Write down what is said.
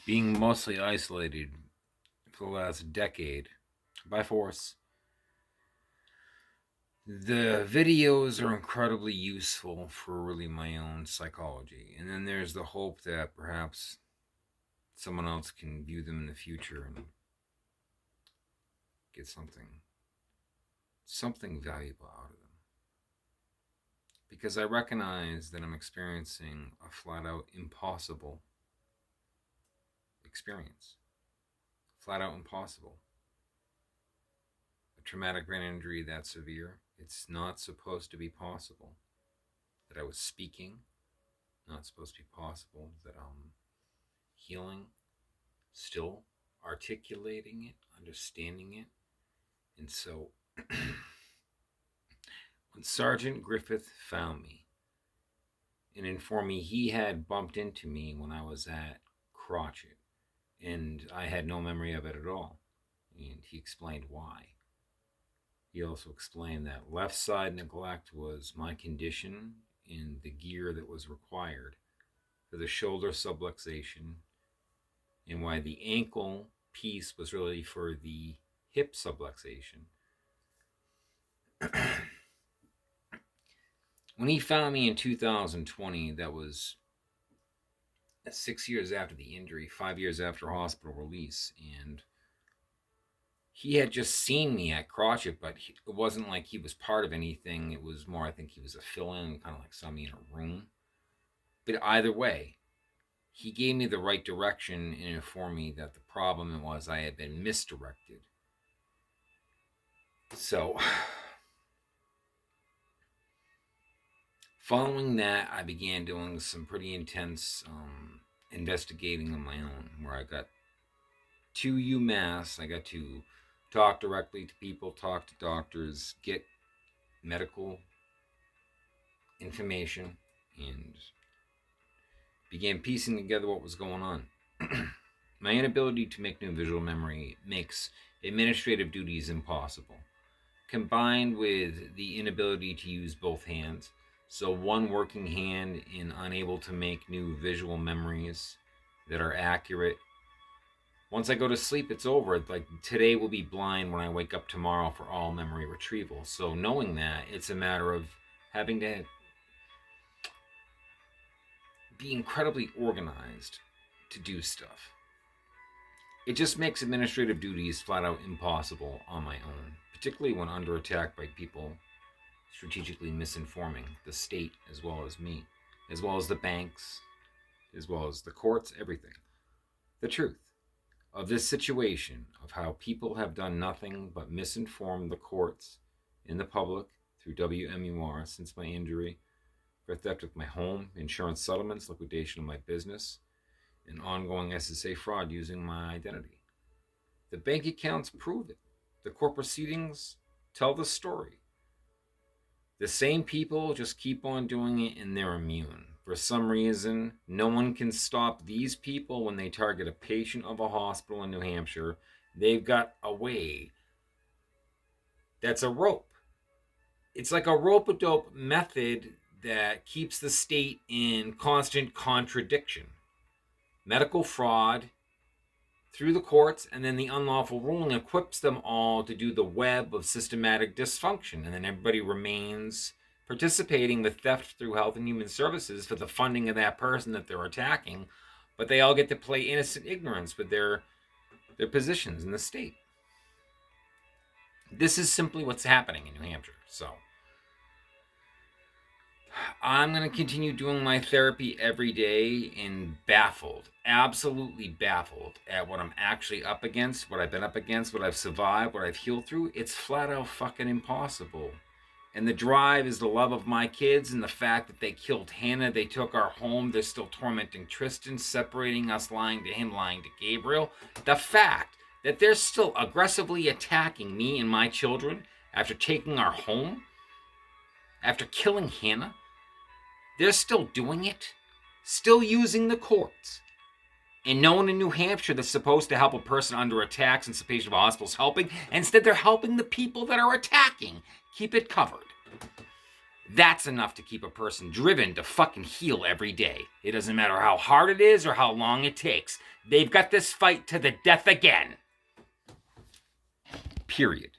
being mostly isolated for the last decade by force. The videos are incredibly useful for really my own psychology. And then there's the hope that perhaps someone else can view them in the future and get something valuable out of them. Because I recognize that I'm experiencing a flat out impossible experience. Flat out impossible. A traumatic brain injury that severe, it's not supposed to be possible that I was speaking, not supposed to be possible that I'm healing, still articulating it, understanding it. And so when Sergeant Griffith found me and informed me he had bumped into me when I was at Crotchet, and I had no memory of it at all, and he explained why. He also explained that left side neglect was my condition in the gear that was required for the shoulder subluxation, and why the ankle piece was really for the hip subluxation. When he found me in 2020, that was 6 years after the injury, 5 years after hospital release, and he had just seen me at Crotchet, but it wasn't like he was part of anything. It was more, I think he was a fill-in, kind of like saw me in a room. But either way, he gave me the right direction and informed me that the problem was I had been misdirected. So, following that, I began doing some pretty intense investigating on my own, where I got to UMass. I got to talk directly to people, talk to doctors, get medical information, and began piecing together what was going on. My inability to make new visual memory makes administrative duties impossible, combined with the inability to use both hands. So one working hand and unable to make new visual memories that are accurate. Once I go to sleep, it's over. Like today will be blind when I wake up tomorrow for all memory retrieval. So knowing that, it's a matter of having to be incredibly organized to do stuff. It just makes administrative duties flat out impossible on my own, particularly when under attack by people strategically misinforming the state as well as me, as well as the banks, as well as the courts, everything. The truth of this situation, of how people have done nothing but misinform the courts and the public through WMUR since my injury, for theft of my home, insurance settlements, liquidation of my business, and ongoing SSA fraud using my identity. The bank accounts prove it. The court proceedings tell the story. The same people just keep on doing it and they're immune. For some reason, no one can stop these people when they target a patient of a hospital in New Hampshire. They've got a way. That's a rope. It's like a rope-a-dope method that keeps the state in constant contradiction. Medical fraud through the courts, and then the unlawful ruling equips them all to do the web of systematic dysfunction. And then everybody remains participating with theft through Health and Human Services for the funding of that person that they're attacking. But they all get to play innocent ignorance with their positions in the state. This is simply what's happening in New Hampshire. So I'm going to continue doing my therapy every day and baffled, absolutely baffled at what I'm actually up against, what I've been up against, what I've survived, what I've healed through. It's flat out fucking impossible. And the drive is the love of my kids and the fact that they killed Hannah, they took our home, they're still tormenting Tristan, separating us, lying to him, lying to Gabriel. The fact that they're still aggressively attacking me and my children after taking our home, after killing Hannah, they're still doing it, still using the courts. And no one in New Hampshire that's supposed to help a person under attack since the patient of a hospital is helping. Instead, they're helping the people that are attacking keep it covered. That's enough to keep a person driven to fucking heal every day. It doesn't matter how hard it is or how long it takes. They've got this fight to the death again. Period.